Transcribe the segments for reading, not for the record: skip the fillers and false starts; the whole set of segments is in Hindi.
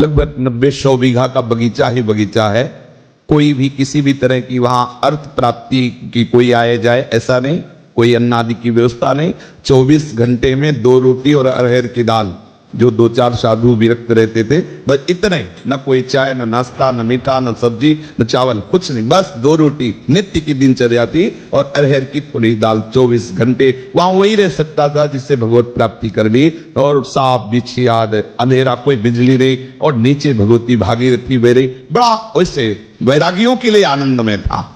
लगभग 90-100 बीघा का बगीचा ही बगीचा है। कोई भी किसी भी तरह की वहां अर्थ प्राप्ति की कोई आए जाए ऐसा नहीं, कोई अन्न आदि की व्यवस्था नहीं। 24 घंटे में 2 रोटी और अरहर की दाल, जो 2-4 साधु विरक्त रहते थे, बस इतने, न कोई चाय, न नाश्ता, न मीठा, न सब्जी, न चावल, कुछ नहीं, बस 2 रोटी नित्य की दिनचर्या थी और अरहर की थोड़ी दाल। 24 घंटे वहां वही रह सकता था जिससे भगवत प्राप्ति कर ली। और साफ बिछी याद, अंधेरा, कोई बिजली नहीं, और नीचे भगवती भागीरथी बह रही। बड़ा वैसे वैरागियों के लिए आनंद में था।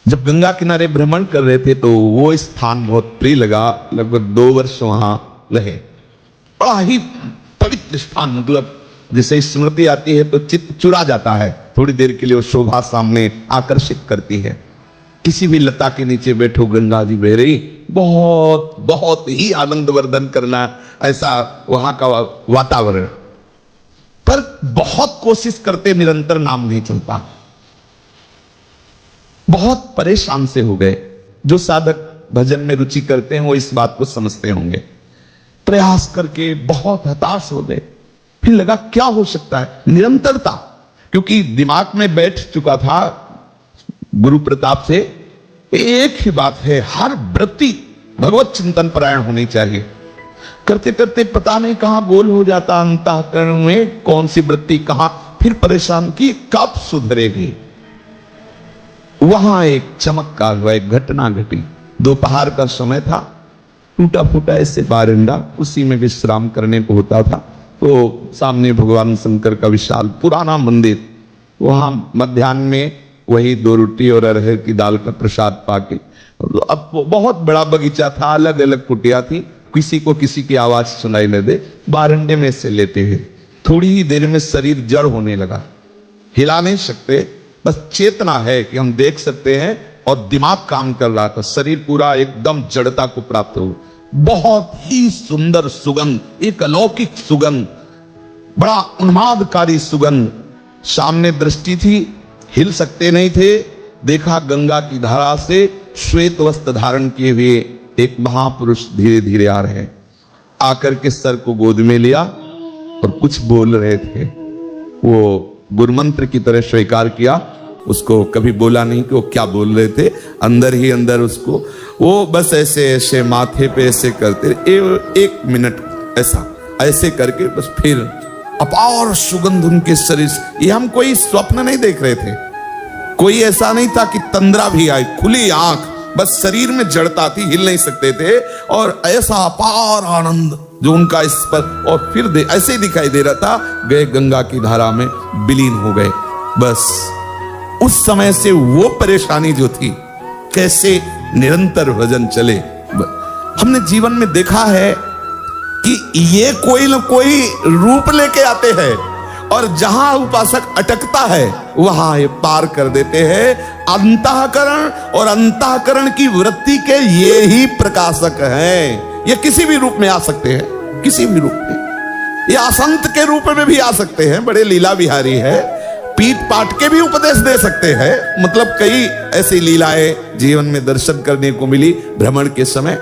जब गंगा किनारे भ्रमण कर रहे थे तो वो स्थान बहुत प्रिय लगा। लगभग 2 वर्ष वहां रहे। बड़ा ही पवित्र स्थान, मतलब जैसे स्मृति आती है तो चित्त चुरा जाता है। थोड़ी देर के लिए वो शोभा सामने आकर्षित करती है। किसी भी लता के नीचे बैठो, गंगा जी बह रही, बहुत बहुत ही आनंद वर्धन करना, ऐसा वहां का वातावरण। पर बहुत कोशिश करते, निरंतर नाम नहीं चलता। बहुत परेशान से हो गए। जो साधक भजन में रुचि करते हैं वो इस बात को समझते होंगे। प्रयास करके बहुत हताश हो गए। फिर लगा क्या हो सकता है, निरंतरता, क्योंकि दिमाग में बैठ चुका था गुरु प्रताप से, एक ही बात है, हर वृत्ति भगवत चिंतन परायण होनी चाहिए। करते करते पता नहीं कहां गोल हो जाता अंतःकरण में, कौन सी वृत्ति कहां, फिर परेशान की कब सुधरेगी। वहां एक चमत्कार हुआ, एक घटना घटी। दोपहर का समय था, टूटा फूटा ऐसे बारंडा, उसी में विश्राम करने को होता था। तो सामने भगवान शंकर का विशाल पुराना मंदिर, वहां मध्याह्न में वही 2 रोटी और अरहर की दाल का प्रसाद पाके, अब बहुत बड़ा बगीचा था, अलग अलग कुटिया थी, किसी को किसी की आवाज सुनाई न दे। बारंडे में से लेते हुए थोड़ी ही देर में शरीर जड़ होने लगा। हिला नहीं सकते, बस चेतना है कि हम देख सकते हैं, और दिमाग काम कर रहा था। शरीर पूरा एकदम जड़ता को प्राप्त हो। बहुत ही सुंदर सुगंध, एक अलौकिक सुगंध, बड़ा उन्मादकारी सुगंध। सामने दृष्टि थी, हिल सकते नहीं थे। देखा गंगा की धारा से श्वेत वस्त्र धारण किए हुए एक महापुरुष धीरे धीरे आ रहे हैं। आकर के सर को गोद में लिया और कुछ बोल रहे थे। वो गुरुमंत्र की तरह स्वीकार किया। उसको कभी बोला नहीं कि वो क्या बोल रहे थे, अंदर ही अंदर उसको वो बस ऐसे ऐसे माथे पे ऐसे करते, 1 मिनट ऐसा ऐसे करके बस फिर अपार सुगंध उनके शरीर से। ये हम कोई स्वप्न नहीं देख रहे थे, कोई ऐसा नहीं था कि तंद्रा भी आई, खुली आंख, बस शरीर में जड़ता थी, हिल नहीं सकते थे, और ऐसा अपार आनंद जो उनका इस पर, और फिर ऐसे ही दिखाई दे रहा था, गए गंगा की धारा में विलीन हो गए। बस उस समय से वो परेशानी जो थी, कैसे निरंतर भजन चले। हमने जीवन में देखा है कि ये कोई न कोई रूप लेके आते हैं, और जहां उपासक अटकता है वहां ये पार कर देते हैं। अंतःकरण और अंतःकरण की वृत्ति के ये ही प्रकाशक हैं। ये किसी भी रूप में आ सकते हैं, किसी भी रूप में। ये असंत के रूप में भी आ सकते हैं, बड़े लीला विहारी है, पीट पाट के भी उपदेश दे सकते हैं। मतलब कई ऐसी लीलाएं जीवन में दर्शन करने को मिली भ्रमण के समय।